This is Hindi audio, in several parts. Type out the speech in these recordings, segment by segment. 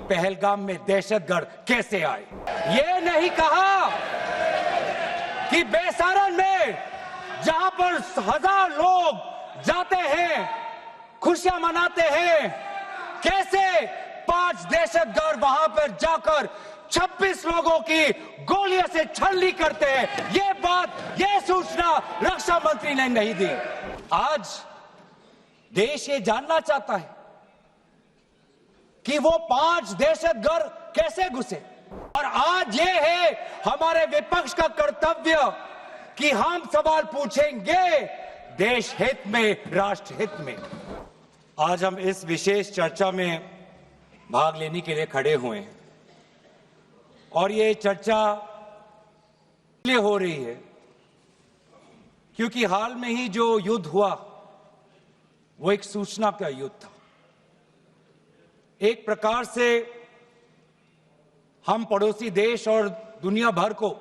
पहलगाम में दहशतगर्द कैसे आए। ये नहीं कहा कि बेसारन में जहां पर 1000 लोग जाते हैं, खुशियां मनाते हैं, कैसे 5 दहशतगर्द वहां पर जाकर 26 लोगों की गोलियों से छलनी करते हैं। ये सूचना रक्षा मंत्री ने नहीं दी। आज देश ये जानना चाहता है कि वो 5 दहशतगर्द कैसे घुसे, और आज ये है हमारे विपक्ष का कर्तव्य कि हम सवाल पूछेंगे देश हित में, राष्ट्र हित में। आज हम इस विशेष चर्चा में भाग लेने के लिए खड़े हुए हैं और ये चर्चा इसलिए हो रही है क्योंकि हाल में ही जो युद्ध हुआ वो एक सूचना का युद्ध था। एक प्रकार से हम पड़ोसी देश और दुनिया भर को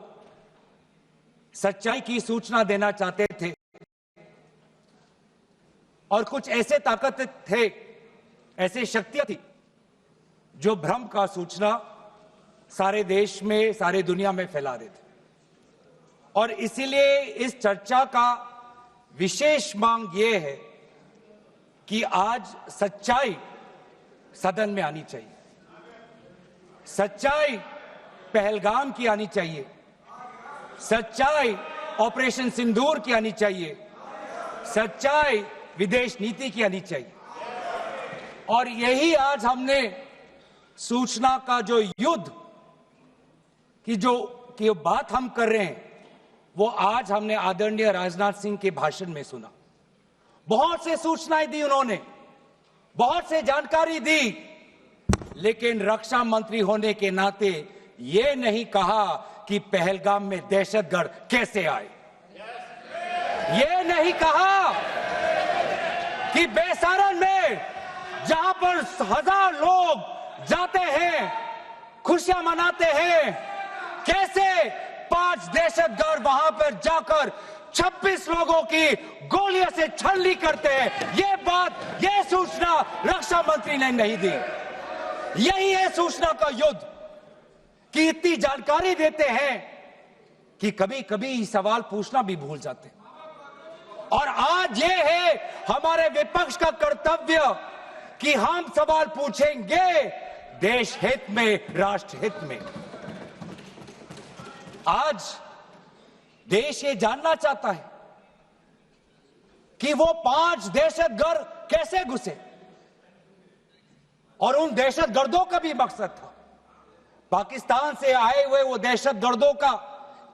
सच्चाई की सूचना देना चाहते थे और कुछ ऐसे ताकत थे, ऐसी शक्तियां थी जो भ्रम का सूचना सारे देश में, सारे दुनिया में फैला रहे थे। और इसीलिए इस चर्चा का विशेष मांग यह है कि आज सच्चाई सदन में आनी चाहिए। सच्चाई पहलगाम की आनी चाहिए, सच्चाई ऑपरेशन सिंदूर की आनी चाहिए, सच्चाई विदेश नीति की आनी चाहिए। और यही आज हमने सूचना का जो युद्ध की बात हम कर रहे हैं वो आज हमने आदरणीय राजनाथ सिंह के भाषण में सुना। बहुत से सूचनाएं दी उन्होंने, बहुत से जानकारी दी, लेकिन रक्षा मंत्री होने के नाते ये नहीं कहा कि पहलगाम में दहशतगर्द कैसे आए। ये नहीं कहा कि बेसारन में जहां पर 1000 लोग जाते हैं, खुशियां मनाते हैं, कैसे 5 दहशतगर्द वहां पर जाकर 26 लोगों की गोलियों से छलनी करते हैं। ये सूचना रक्षा मंत्री ने नहीं दी। यही है सूचना का युद्ध कि इतनी जानकारी देते हैं कि कभी कभी सवाल पूछना भी भूल जाते हैं। और आज ये है हमारे विपक्ष का कर्तव्य कि हम सवाल पूछेंगे देश हित में, राष्ट्र हित में। आज देश ये जानना चाहता है कि वो 5 दहशतगर्द कैसे घुसे और उन दहशतगर्दों का भी मकसद था। पाकिस्तान से आए हुए वो दहशतगर्दों का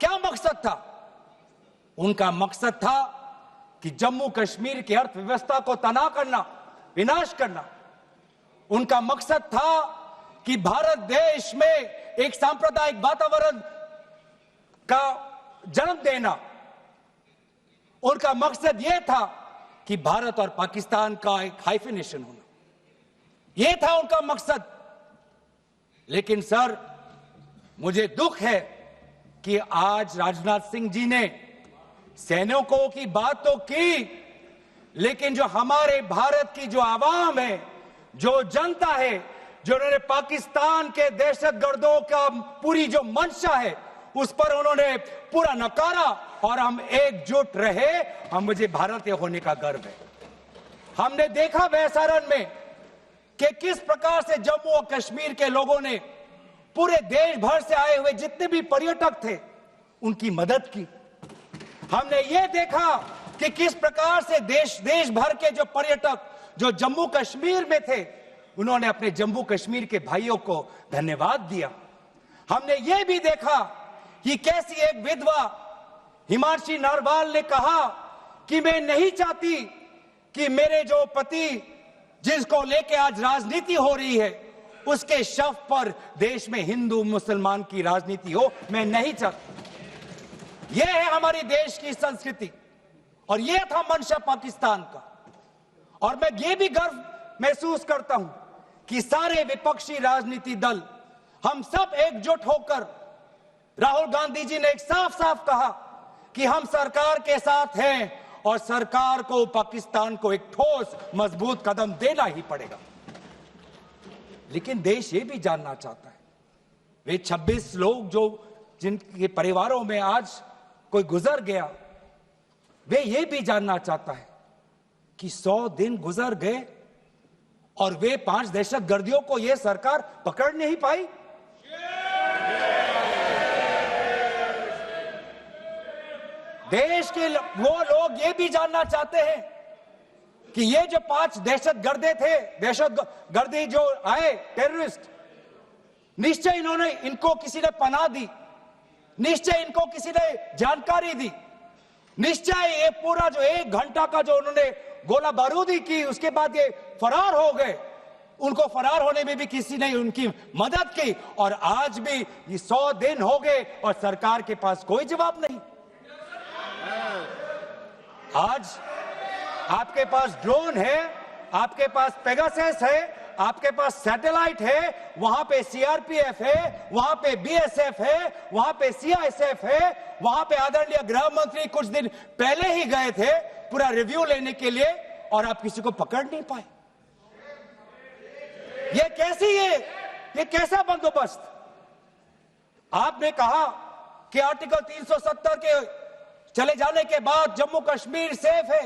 क्या मकसद था? उनका मकसद था कि जम्मू कश्मीर की अर्थव्यवस्था को तनाव करना, विनाश करना। उनका मकसद था कि भारत देश में एक सांप्रदायिक वातावरण का जन्म देना। उनका मकसद यह था कि भारत और पाकिस्तान का एक हाइफिनेशन होना। यह था उनका मकसद। लेकिन सर, मुझे दुख है कि आज राजनाथ सिंह जी ने सैनिकों की बात तो की, लेकिन जो हमारे भारत की जो आवाम है, जो जनता है, जो उन्होंने पाकिस्तान के दहशतगर्दों का पूरी जो मंशा है उस पर उन्होंने पूरा नकारा और हम एकजुट रहे। हम मुझे भारतीय होने का गर्व है। हमने देखा बेसारन में कि किस प्रकार से जम्मू और कश्मीर के लोगों ने पूरे देश भर से आए हुए जितने भी पर्यटक थे उनकी मदद की। हमने ये देखा कि किस प्रकार से देश भर के जो पर्यटक जो जम्मू कश्मीर में थे उन्होंने अपने जम्मू कश्मीर के भाइयों को धन्यवाद दिया। हमने ये भी देखा कि कैसी एक विधवा हिमांशी नरवाल ने कहा कि मैं नहीं चाहती कि मेरे जो पति जिसको लेके आज राजनीति हो रही है उसके शव पर देश में हिंदू मुसलमान की राजनीति हो, मैं नहीं चाहती। यह है हमारी देश की संस्कृति और यह था मंशा पाकिस्तान का। और मैं ये भी गर्व महसूस करता हूं कि सारे विपक्षी राजनीति दल हम सब एकजुट होकर, राहुल गांधी जी ने एक साफ साफ कहा कि हम सरकार के साथ हैं और सरकार को पाकिस्तान को एक ठोस मजबूत कदम देना ही पड़ेगा। लेकिन देश ये भी जानना चाहता है, वे 26 लोग जो जिनके परिवारों में आज कोई गुजर गया, वे ये भी जानना चाहता है कि 100 दिन गुजर गए और वे 5 दहशतगर्दियों को यह सरकार पकड़ नहीं पाई। देश के वो लोग ये भी जानना चाहते हैं कि ये जो 5 दहशतगर्दे थे, दहशतगर्दी जो आए टेररिस्ट, निश्चय इनको किसी ने पनाह दी, निश्चय इनको किसी ने जानकारी दी, निश्चय ये पूरा जो 1 घंटा का जो उन्होंने गोला बारूदी की, उसके बाद ये फरार हो गए, उनको फरार होने में भी किसी ने उनकी मदद की, और आज भी ये 100 दिन हो गए और सरकार के पास कोई जवाब नहीं। आज आपके पास ड्रोन है, आपके पास पेगासस है, आपके पास सैटेलाइट है, वहां पे सीआरपीएफ है, वहां पे बीएसएफ है, वहां पे सीआईएसएफ है, वहां पे आदरणीय गृह मंत्री कुछ दिन पहले ही गए थे पूरा रिव्यू लेने के लिए, और आप किसी को पकड़ नहीं पाए। ये कैसा बंदोबस्त? आपने कहा कि आर्टिकल 370 के चले जाने के बाद जम्मू कश्मीर सेफ है,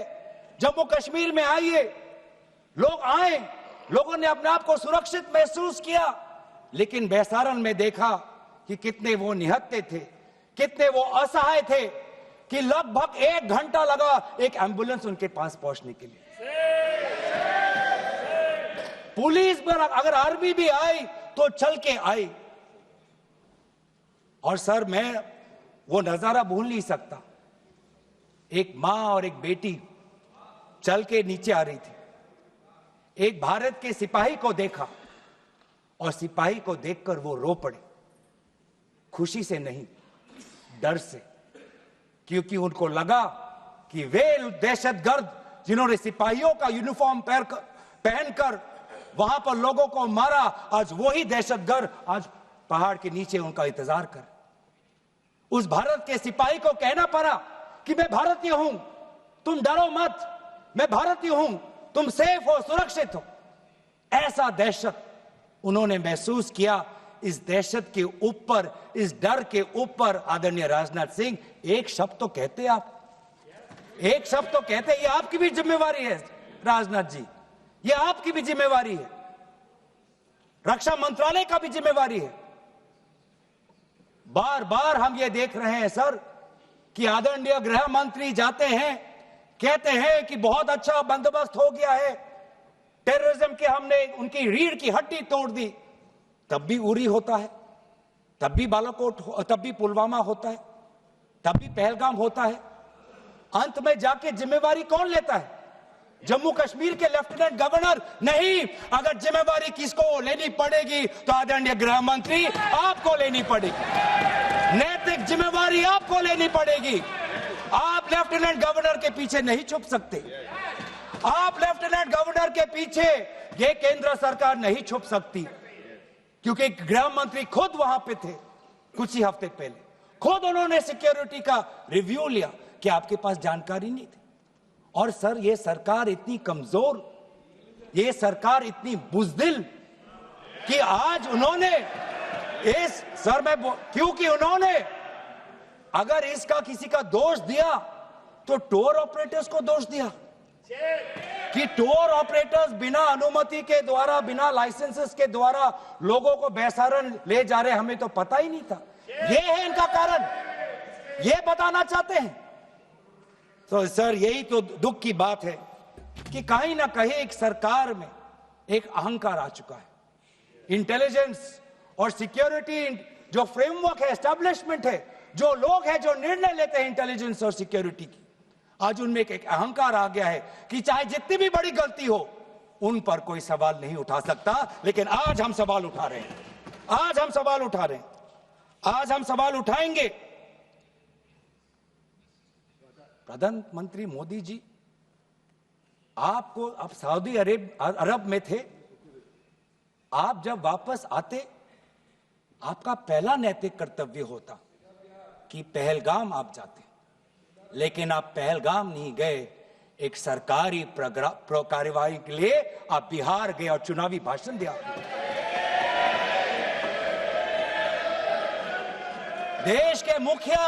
जम्मू कश्मीर में आइए, लोग आए, लोगों ने अपने आप को सुरक्षित महसूस किया, लेकिन बेसारन में देखा कि कितने वो निहत्थे थे, कितने वो असहाय थे कि लगभग 1 घंटा लगा एक एम्बुलेंस उनके पास पहुंचने के लिए। पुलिस पर अगर आर्मी भी आई तो चल के आई। और सर, मैं वो नजारा भूल नहीं सकता, एक मां और एक बेटी चल के नीचे आ रही थी, एक भारत के सिपाही को देखा और सिपाही को देखकर वो रो पड़े, खुशी से नहीं, डर से, क्योंकि उनको लगा कि वे दहशतगर्द जिन्होंने सिपाहियों का यूनिफॉर्म पहनकर वहां पर लोगों को मारा, आज वही दहशतगर्द आज पहाड़ के नीचे उनका इंतजार कर। उस भारत के सिपाही को कहना पड़ा कि मैं भारतीय हूं, तुम डरो मत, मैं भारतीय हूं, तुम सेफ हो, सुरक्षित हो। ऐसा दहशत उन्होंने महसूस किया। इस दहशत के ऊपर, इस डर के ऊपर आदरणीय राजनाथ सिंह एक शब्द तो कहते, आप एक शब्द तो कहते, ये आपकी भी जिम्मेवारी है राजनाथ जी, ये आपकी भी जिम्मेवारी है, रक्षा मंत्रालय का भी जिम्मेवारी है। बार बार हम ये देख रहे हैं सर कि आदरणीय गृह मंत्री जाते हैं, कहते हैं कि बहुत अच्छा बंदोबस्त हो गया है, टेररिज्म के हमने उनकी रीढ़ की हड्डी तोड़ दी, तब भी उरी होता है, तब भी बालाकोट, तब भी पुलवामा होता है, तब भी पहलगाम होता है। अंत में जाके जिम्मेवारी कौन लेता है? जम्मू कश्मीर के लेफ्टिनेंट गवर्नर नहीं। अगर जिम्मेवारी किसको लेनी पड़ेगी तो आदरणीय गृह मंत्री आपको लेनी पड़ेगी, नैतिक जिम्मेवारी आपको लेनी पड़ेगी। आप लेफ्टिनेंट गवर्नर के पीछे नहीं छुप सकते, आप लेफ्टिनेंट गवर्नर के पीछे ये केंद्र सरकार नहीं छुप सकती, क्योंकि गृह मंत्री खुद वहां पे थे कुछ ही हफ्ते पहले, खुद उन्होंने सिक्योरिटी का रिव्यू लिया कि आपके पास जानकारी नहीं थी। और सर, ये सरकार इतनी कमजोर, ये सरकार इतनी बुज़दिल कि आज उन्होंने इस सर में, क्योंकि उन्होंने अगर इसका किसी का दोष दिया तो टूर ऑपरेटर्स को दोष दिया कि टूर ऑपरेटर्स बिना अनुमति के द्वारा, बिना लाइसेंसेस के द्वारा लोगों को बेसहारन ले जा रहे, हमें तो पता ही नहीं था। ये है इनका कारण, ये बताना चाहते हैं। तो सर, यही तो दुख की बात है कि कहीं ना कहीं एक सरकार में एक अहंकार आ चुका है। इंटेलिजेंस और सिक्योरिटी जो फ्रेमवर्क है, एस्टैब्लिशमेंट है, जो लोग हैं जो निर्णय लेते हैं इंटेलिजेंस और सिक्योरिटी की, आज उनमें एक अहंकार आ गया है कि चाहे जितनी भी बड़ी गलती हो उन पर कोई सवाल नहीं उठा सकता। लेकिन आज हम सवाल उठा रहे हैं, आज हम सवाल उठा रहे हैं, आज हम सवाल उठाएंगे। प्रधानमंत्री मोदी जी, आपको, आप सऊदी अरब में थे, आप जब वापस आते आपका पहला नैतिक कर्तव्य होता कि पहलगाम आप जाते, लेकिन आप पहलगाम नहीं गए, एक सरकारी कार्यवाही के लिए आप बिहार गए और चुनावी भाषण दिया। देश के मुखिया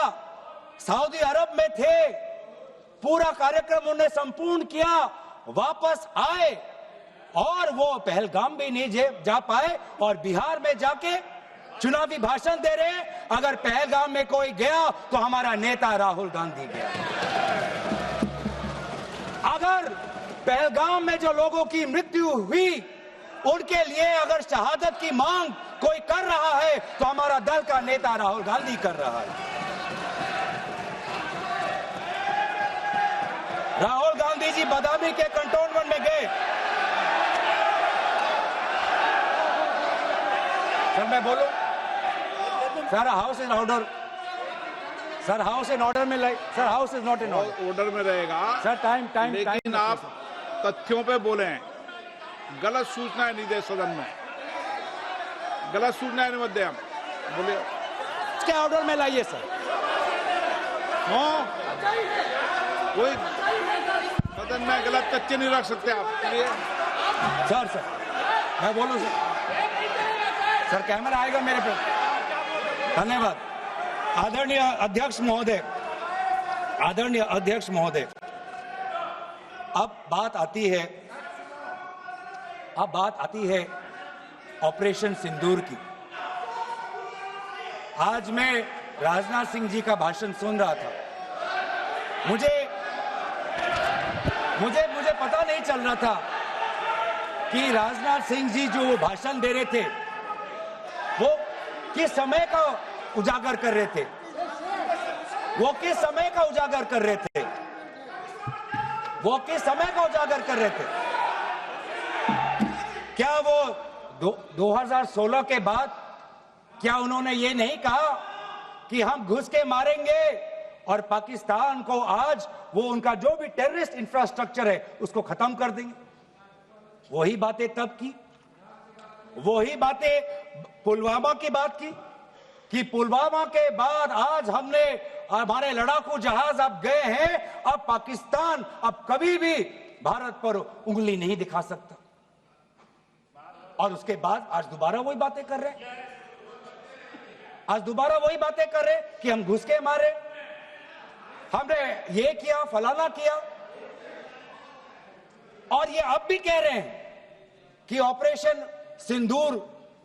सऊदी अरब में थे, पूरा कार्यक्रम उन्होंने संपूर्ण किया, वापस आए और वो पहलगाम भी नहीं जा पाए और बिहार में जाके चुनावी भाषण दे रहे हैं। अगर पहलगाम में कोई गया तो हमारा नेता राहुल गांधी गया। अगर पहलगाम में जो लोगों की मृत्यु हुई उनके लिए अगर शहादत की मांग कोई कर रहा है तो हमारा दल का नेता राहुल गांधी कर रहा है। राहुल गांधी जी बदामी के कंटोनमेंट में गए। सर मैं बोलूं? Sir house in order. Sir house in order में sir house is not in order में रहेगा सर। टाइम लेकिन आप तथ्यों पे बोले, गलत सूचनाएं नहीं दे सदन में, गलत सूचनाएं नहीं मत दे। हम बोलिए इसके ऑर्डर में लाइए सर। कोई सदन में गलत तथ्य नहीं रख सकते आप। चलिए सर मैं बोलूं सर कैमरा आएगा मेरे पे। धन्यवाद। आदरणीय अध्यक्ष महोदय, आदरणीय अध्यक्ष महोदय, अब बात आती है ऑपरेशन सिंदूर की। आज मैं राजनाथ सिंह जी का भाषण सुन रहा था। मुझे पता नहीं चल रहा था कि राजनाथ सिंह जी जो भाषण दे रहे थे वो किस समय का उजागर कर रहे थे। वो किस समय का उजागर कर रहे थे। वो किस समय का उजागर कर रहे थे। क्या वो 2016 के बाद क्या उन्होंने ये नहीं कहा कि हम घुस के मारेंगे और पाकिस्तान को आज वो उनका जो भी टेररिस्ट इंफ्रास्ट्रक्चर है उसको खत्म कर देंगे। वही बातें तब की, वही बातें पुलवामा की बात की कि पुलवामा के बाद आज हमने हमारे लड़ाकू जहाज अब गए हैं, अब पाकिस्तान अब कभी भी भारत पर उंगली नहीं दिखा सकता। और उसके बाद आज दोबारा वही बातें कर रहे हैं। आज दोबारा वही बातें कर रहे हैं कि हम घुस के मारे, हमने ये किया, फलाना किया। और ये अब भी कह रहे हैं कि ऑपरेशन सिंदूर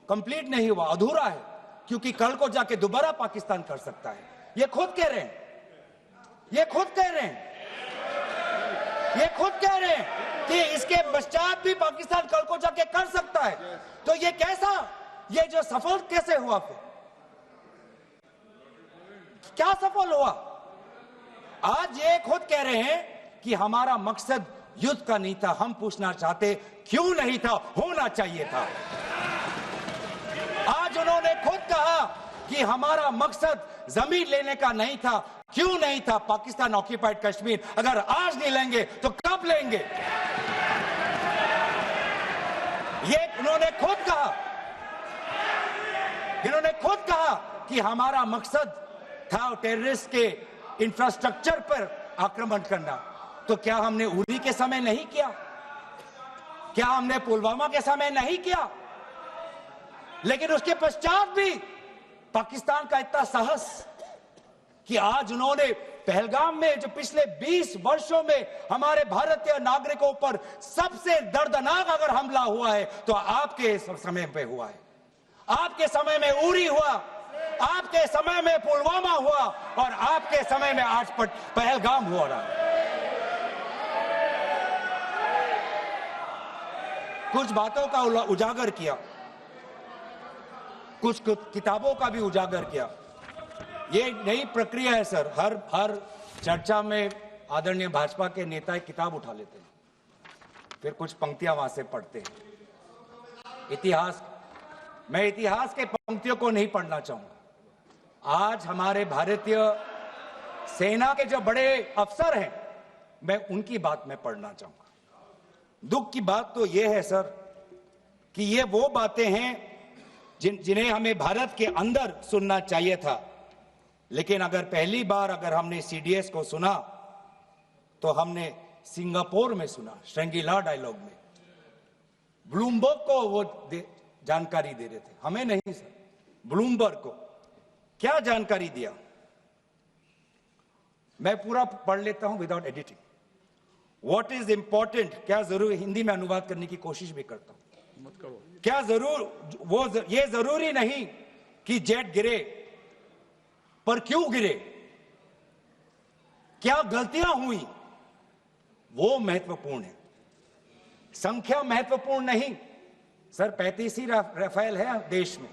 कंप्लीट नहीं हुआ, अधूरा है, क्योंकि कल को जाके दोबारा पाकिस्तान कर सकता है। ये खुद कह रहे हैं, ये खुद कह रहे हैं, ये खुद कह रहे हैं कि इसके पश्चात भी पाकिस्तान कल को जाके कर सकता है। तो ये कैसा, ये जो सफल कैसे हुआ, फिर क्या सफल हुआ? आज ये खुद कह रहे हैं कि हमारा मकसद युद्ध का नहीं था। हम पूछना चाहते क्यों नहीं था, होना चाहिए था। आज उन्होंने खुद कहा कि हमारा मकसद जमीन लेने का नहीं था। क्यों नहीं था? पाकिस्तान ऑक्यूपाइड कश्मीर अगर आज नहीं लेंगे तो कब लेंगे? ये उन्होंने खुद कहा, इन्होंने खुद कहा कि हमारा मकसद था टेररिस्ट के इंफ्रास्ट्रक्चर पर आक्रमण करना। तो क्या हमने उरी के समय नहीं किया? क्या हमने पुलवामा के समय नहीं किया? लेकिन उसके पश्चात भी पाकिस्तान का इतना साहस कि आज उन्होंने पहलगाम में जो पिछले 20 वर्षों में हमारे भारतीय नागरिकों पर सबसे दर्दनाक अगर हमला हुआ है तो आपके समय पे हुआ है। आपके समय में उरी हुआ, आपके समय में पुलवामा हुआ और आपके समय में आज पहलगाम हो रहा है। कुछ बातों का उजागर किया, कुछ किताबों का भी उजागर किया। ये नई प्रक्रिया है सर। हर चर्चा में आदरणीय भाजपा के नेता एक किताब उठा लेते हैं, फिर कुछ पंक्तियां वहां से पढ़ते हैं। मैं इतिहास के पंक्तियों को नहीं पढ़ना चाहूंगा। आज हमारे भारतीय सेना के जो बड़े अफसर हैं, मैं उनकी बात में पढ़ना चाहूंगा। दुख की बात तो यह है सर कि ये वो बातें हैं जिन्हें हमें भारत के अंदर सुनना चाहिए था। लेकिन अगर पहली बार अगर हमने सीडीएस को सुना तो हमने सिंगापुर में सुना, श्रृंगला डायलॉग में। ब्लूमबर्ग को वो जानकारी दे रहे थे, हमें नहीं सर, ब्लूमबर्ग को, क्या जानकारी दिया, मैं पूरा पढ़ लेता हूं without editing. What is important, क्या जरूरी, हिंदी में अनुवाद करने की कोशिश भी करता हूं। मत करो। क्या ये जरूरी नहीं कि जेट गिरे, पर क्यों गिरे, क्या गलतियां हुई, वो महत्वपूर्ण है। संख्या महत्वपूर्ण नहीं सर, 35 ही राफेल है देश में,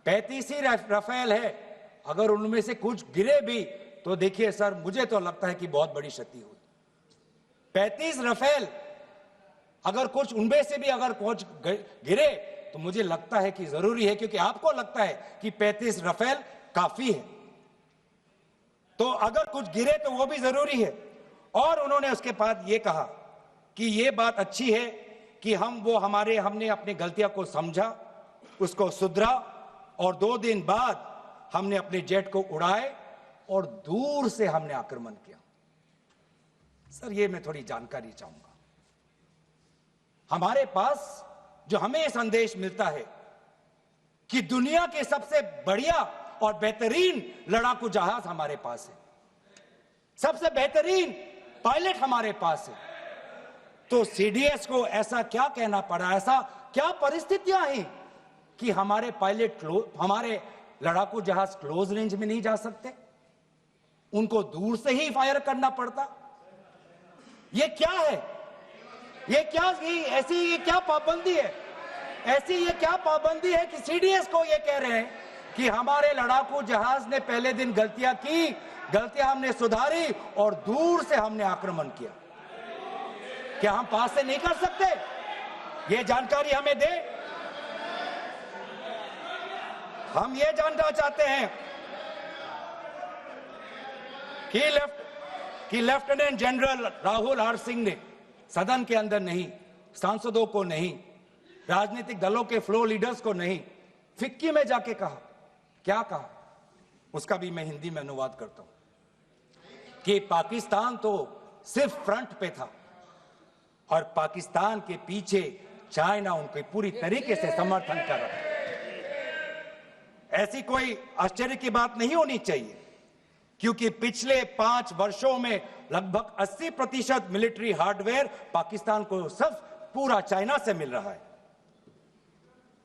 35 ही राफेल है। अगर उनमें से कुछ गिरे भी तो देखिए सर, मुझे तो लगता है कि बहुत बड़ी क्षति हुई। 35 राफेल, अगर कुछ उनमें से भी अगर कुछ गिरे तो मुझे लगता है कि जरूरी है, क्योंकि आपको लगता है कि 35 राफेल काफी है, तो अगर कुछ गिरे तो वो भी जरूरी है। और उन्होंने उसके बाद ये कहा कि ये बात अच्छी है कि हमने अपनी गलतियां को समझा, उसको सुधरा, और 2 दिन बाद हमने अपने जेट को उड़ाए और दूर से हमने आक्रमण किया। सर, ये मैं थोड़ी जानकारी चाहूंगा। हमारे पास जो हमें ये संदेश मिलता है कि दुनिया के सबसे बढ़िया और बेहतरीन लड़ाकू जहाज हमारे पास है, सबसे बेहतरीन पायलट हमारे पास है, तो सीडीएस को ऐसा क्या कहना पड़ा, ऐसा क्या परिस्थितियां हैं कि हमारे पायलट हमारे लड़ाकू जहाज क्लोज रेंज में नहीं जा सकते, उनको दूर से ही फायर करना पड़ता। ये क्या है, ये क्या पाबंदी है, ऐसी ये क्या पाबंदी है कि सीडीएस को ये कह रहे हैं कि हमारे लड़ाकू जहाज ने पहले दिन गलतियां की, गलतियां हमने सुधारी और दूर से हमने आक्रमण किया। क्या हम पास से नहीं कर सकते? ये जानकारी हमें दे। हम ये जानना चाहते हैं कि lieutenant general Rahul R Singh ने सदन के अंदर नहीं, सांसदों को नहीं, राजनीतिक दलों के फ्लोर लीडर्स को नहीं, फिक्की में जाके कहा। क्या कहा उसका भी मैं हिंदी में अनुवाद करता हूं कि पाकिस्तान तो सिर्फ फ्रंट पे था और पाकिस्तान के पीछे चाइना उनके पूरी तरीके से समर्थन कर रहा है। ऐसी कोई आश्चर्य की बात नहीं होनी चाहिए, क्योंकि पिछले 5 वर्षों में लगभग 80% मिलिट्री हार्डवेयर पाकिस्तान को सब पूरा चाइना से मिल रहा है।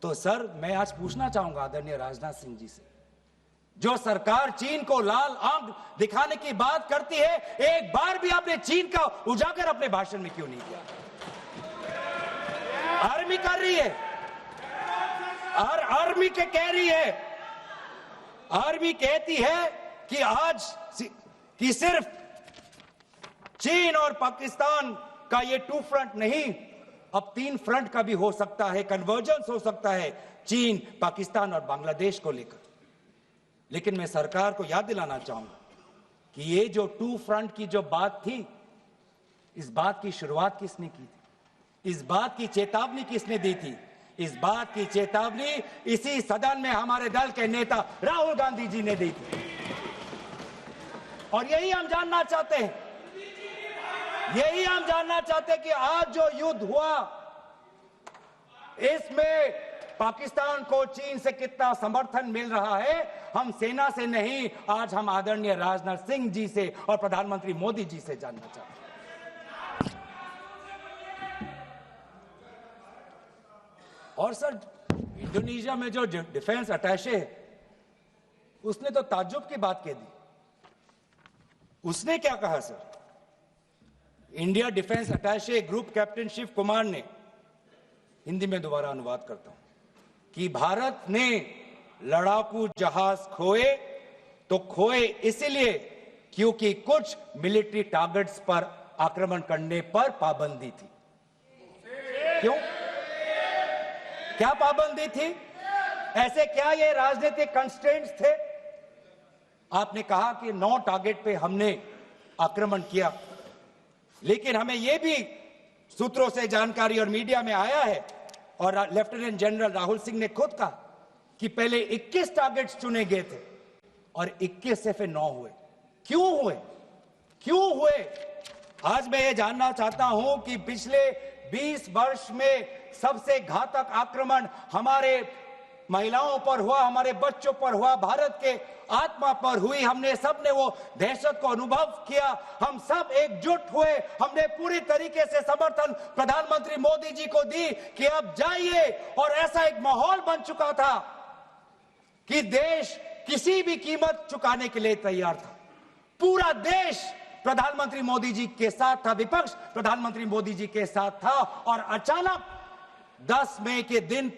तो सर, मैं आज पूछना चाहूंगा आदरणीय राजनाथ सिंह जी से, जो सरकार चीन को लाल आंख दिखाने की बात करती है, एक बार भी आपने चीन का उजागर अपने भाषण में क्यों नहीं किया? आर्मी कर रही है, आर्मी के कह रही है, आर्मी कहती है कि आज कि सिर्फ चीन और पाकिस्तान का ये 2 फ्रंट नहीं, अब 3 फ्रंट का भी हो सकता है, कन्वर्जेंस हो सकता है चीन, पाकिस्तान और बांग्लादेश को लेकर। लेकिन मैं सरकार को याद दिलाना चाहूंगा कि ये जो 2 फ्रंट की जो बात थी, इस बात की शुरुआत किसने की थी? इस बात की चेतावनी किसने दी थी? इस बात की चेतावनी इसी सदन में हमारे दल के नेता राहुल गांधी जी ने दी थी। और यही हम जानना चाहते हैं, यही हम जानना चाहते हैं कि आज जो युद्ध हुआ, इसमें पाकिस्तान को चीन से कितना समर्थन मिल रहा है। हम सेना से नहीं, आज हम आदरणीय राजनाथ सिंह जी से और प्रधानमंत्री मोदी जी से जानना चाहते हैं। और सर, इंडोनेशिया में जो डिफेंस अटैचे है, उसने तो ताज्जुब की बात कह दी। उसने क्या कहा sir? India defence attache group captain Shiv Kumar ने, हिंदी में दोबारा अनुवाद करता हूं, कि भारत ने लड़ाकू जहाज खोए तो खोए इसलिए क्योंकि कुछ मिलिट्री टारगेट्स पर आक्रमण करने पर पाबंदी थी। क्यों? क्या पाबंदी थी? ऐसे क्या ये राजनीतिक कंस्ट्रेंट्स थे? आपने कहा कि 9 टारगेट पे हमने आक्रमण किया, लेकिन हमें यह भी सूत्रों से जानकारी और मीडिया में आया है, और लेफ्टिनेंट जनरल राहुल सिंह ने खुद कहा कि पहले 21 टारगेट्स चुने गए थे और 21 से फिर 9 हुए। क्यों हुए? क्यों हुए? आज मैं ये जानना चाहता हूं कि पिछले 20 वर्ष में सबसे घातक आक्रमण हमारे महिलाओं पर हुआ, हमारे बच्चों पर हुआ, भारत के आत्मा पर हुई, हमने सबने वो दहशत को अनुभव किया। हम सब एकजुट हुए, हमने पूरी तरीके से समर्थन प्रधानमंत्री मोदी जी को दी कि अब जाइए। और ऐसा एक माहौल बन चुका था कि देश किसी भी कीमत चुकाने के लिए तैयार था। पूरा देश प्रधानमंत्री मोदी जी के साथ था, विपक्ष प्रधानमंत्री मोदी जी के साथ था। और अचानक 10 मई के दिन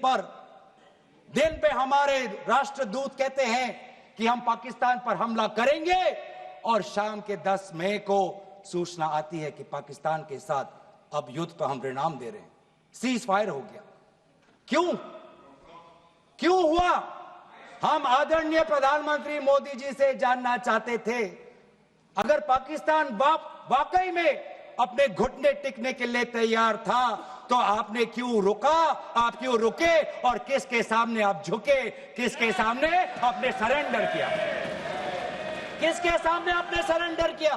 पे हमारे राष्ट्रदूत कहते हैं कि हम पाकिस्तान पर हमला करेंगे, और शाम के 10 मई को सूचना आती है कि पाकिस्तान के साथ अब युद्ध पर हम परिणाम दे रहे हैं, सीज फायर हो गया। क्यों हुआ? हम आदरणीय प्रधानमंत्री मोदी जी से जानना चाहते थे, अगर पाकिस्तान वाकई में अपने घुटने टिकने के लिए तैयार था तो आपने क्यों रुका? आप क्यों रुके? और किसके सामने आप झुके? किसके सामने आपने सरेंडर किया? किसके सामने आपने सरेंडर किया?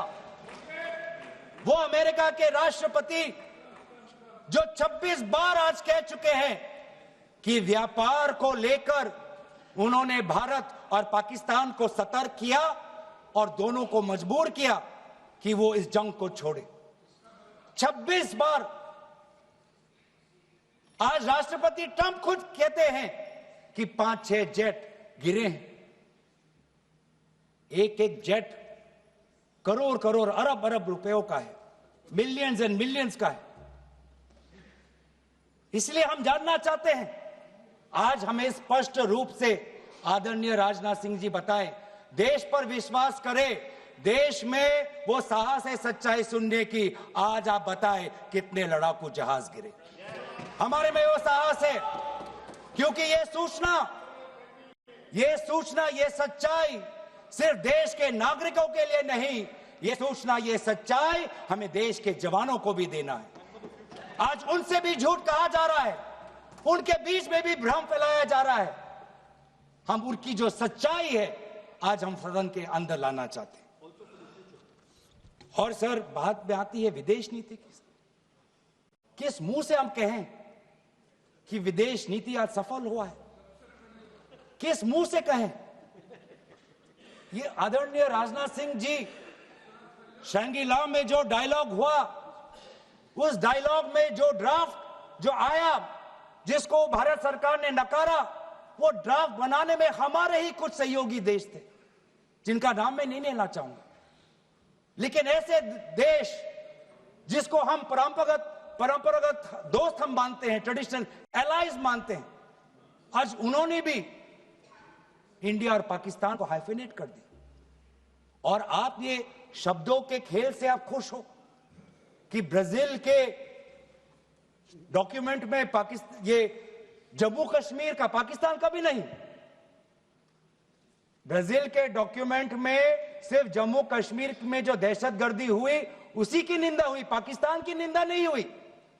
वो अमेरिका के राष्ट्रपति जो 26 बार आज कह चुके हैं कि व्यापार को लेकर उन्होंने भारत और पाकिस्तान को सतर्क किया और दोनों को मजबूर किया कि वो इस जंग को छोड़े। 26 बार। आज राष्ट्रपति ट्रंप खुद कहते हैं कि 5-6 जेट गिरे हैं। एक जेट करोड़ अरब रुपयों का है, मिलियंस एंड मिलियंस का है। इसलिए हम जानना चाहते हैं, आज हमें स्पष्ट रूप से आदरणीय राजनाथ सिंह जी बताएं, देश पर विश्वास करें, देश में वो साहस है सच्चाई सुनने की। आज आप बताएं कितने लड़ाकू जहाज गिरे? हमारे में वो साहस है, क्योंकि ये सूचना, ये सच्चाई सिर्फ देश के नागरिकों के लिए नहीं, ये सूचना, ये सच्चाई हमें देश के जवानों को भी देना है। आज उनसे भी झूठ कहा जा रहा है, उनके बीच में भी भ्रम फैलाया जा रहा है। हम उनकी जो सच्चाई है आज हम सदन के अंदर लाना चाहते हैं। और सर, बात में आती है विदेश नीति की। किस मुंह से हम कहें कि विदेश नीति आज सफल हुआ है? किस मुंह से कहें? ये आदरणीय राजनाथ सिंह जी, शंगीला में जो डायलॉग हुआ, उस डायलॉग में जो ड्राफ्ट जो आया, जिसको भारत सरकार ने नकारा, वो ड्राफ्ट बनाने में हमारे ही कुछ सहयोगी देश थे, जिनका नाम मैं नहीं लेना चाहूंगा। लेकिन ऐसे देश जिसको हम परंपरागत दोस्त हम मानते हैं, ट्रेडिशनल एलाइज मानते हैं, आज उन्होंने भी इंडिया और पाकिस्तान को हाइफिनेट कर दिया। और आप ये शब्दों के खेल से आप खुश हो कि ब्राजील के डॉक्यूमेंट में ये जम्मू कश्मीर का पाकिस्तान का भी नहीं, ब्राजील के डॉक्यूमेंट में सिर्फ जम्मू कश्मीर में जो दहशतगर्दी हुई उसी की निंदा हुई, पाकिस्तान की निंदा नहीं हुई।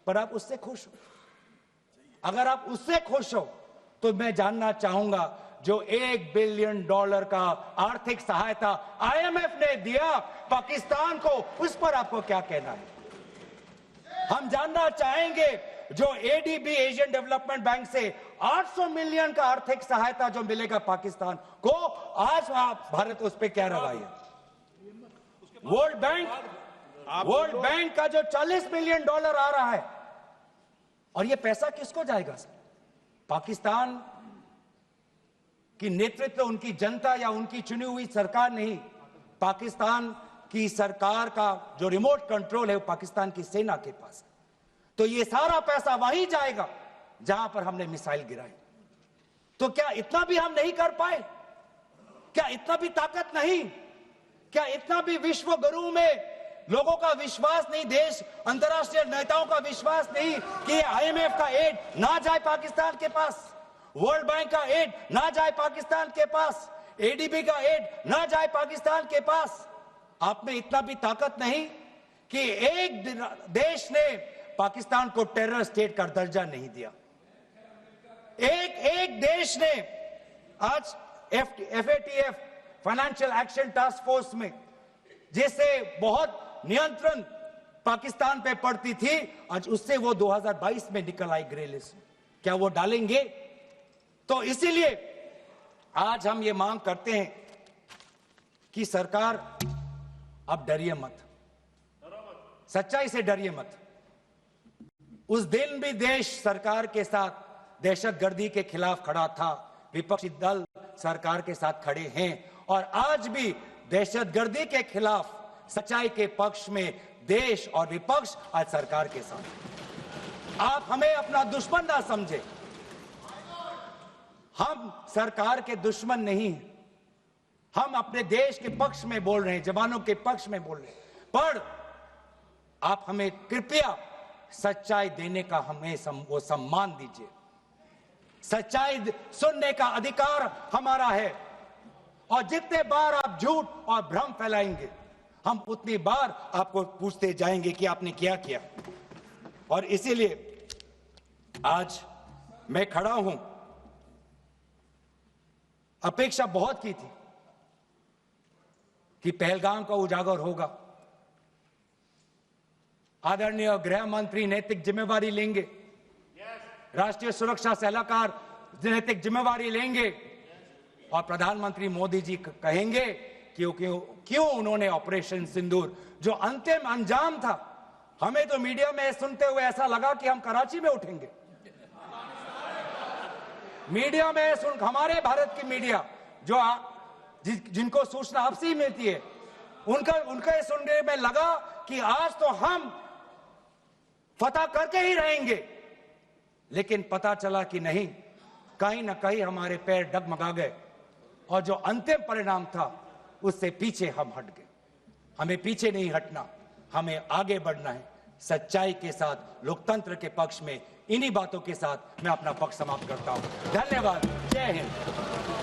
पर आप उससे खुश हो? अगर आप उससे खुश हो तो मैं जानना चाहूंगा, जो $1 बिलियन का आर्थिक सहायता IMF ने दिया पाकिस्तान को, उस पर आपको क्या कहना है? हम जानना चाहेंगे, जो ADB एशियन डेवलपमेंट बैंक से 800 मिलियन का आर्थिक सहायता जो मिलेगा पाकिस्तान को, आज भारत उस पर क्या रवाई है? वर्ल्ड बैंक का जो $40 मिलियन आ रहा है, और ये पैसा किसको जाएगा सर? पाकिस्तान की नेतृत्व उनकी जनता या उनकी चुनी हुई सरकार नहीं, पाकिस्तान की सरकार का जो रिमोट कंट्रोल है वो पाकिस्तान की सेना के पास है। तो ये सारा पैसा वहीं जाएगा जहां पर हमने मिसाइल गिराई। तो क्या इतना भी हम नहीं कर पाए? क्या इतना भी ताकत नहीं? क्या इतना भी विश्व गुरु में लोगों का विश्वास नहीं, देश अंतर्राष्ट्रीय नेताओं का विश्वास नहीं कि IMF का एड ना जाए पाकिस्तान के पास, वर्ल्ड बैंक का एड ना जाए पाकिस्तान के पास, ADB का एड ना जाए पाकिस्तान के पास? आप में इतना भी ताकत नहीं कि एक देश ने पाकिस्तान को टेरर स्टेट का दर्जा नहीं दिया। एक देश ने आज FATF financial action task force में, जिससे बहुत नियंत्रण पाकिस्तान पे पड़ती थी, आज उससे वो 2022 में निकल आई ग्रे लिस्ट। क्या वो डालेंगे? तो इसीलिए आज हम ये मांग करते हैं कि सरकार अब डरिए मत, सच्चाई से डरिए मत। उस दिन भी देश सरकार के साथ दहशतगर्दी के खिलाफ खड़ा था, विपक्षी दल सरकार के साथ खड़े हैं और आज भी दहशतगर्दी के खिलाफ सच्चाई के पक्ष में देश और विपक्ष आज सरकार के साथ। आप हमें अपना दुश्मन ना समझे, हम सरकार के दुश्मन नहीं हैं, हम अपने देश के पक्ष में बोल रहे हैं, जवानों के पक्ष में बोल रहे हैं, पर आप हमें कृपया सच्चाई देने का हमें वो सम्मान दीजिए। सच्चाई सुनने का अधिकार हमारा है और जितने बार आप झूठ और भ्रम फैलाएंगे हम उतनी बार आपको पूछते जाएंगे कि आपने क्या किया। और इसीलिए आज मैं खड़ा हूं, अपेक्षा बहुत की थी कि पहलगाम का उजागर होगा, आदरणीय गृह मंत्री नैतिक जिम्मेवारी लेंगे, राष्ट्रीय सुरक्षा सलाहकार नैतिक जिम्मेवारी लेंगे और प्रधानमंत्री मोदी जी कहेंगे क्यों उन्होंने ऑपरेशन सिंदूर जो अंतिम अंजाम था, हमें तो मीडिया में सुनते हुए ऐसा लगा कि हम कराची में उठेंगे। मीडिया में हमारे भारत की मीडिया जो जिनको सूचना आपसी मिलती है उनका सुनने में लगा कि आज तो हम फतह करके ही रहेंगे, लेकिन पता चला कि नहीं, कहीं ना कहीं हमारे पैर डगमगा गए और जो अंतिम परिणाम था उससे पीछे हम हट गए। हमें पीछे नहीं हटना, हमें आगे बढ़ना है सच्चाई के साथ, लोकतंत्र के पक्ष में। इन्हीं बातों के साथ मैं अपना पक्ष समाप्त करता हूं। धन्यवाद। जय हिंद।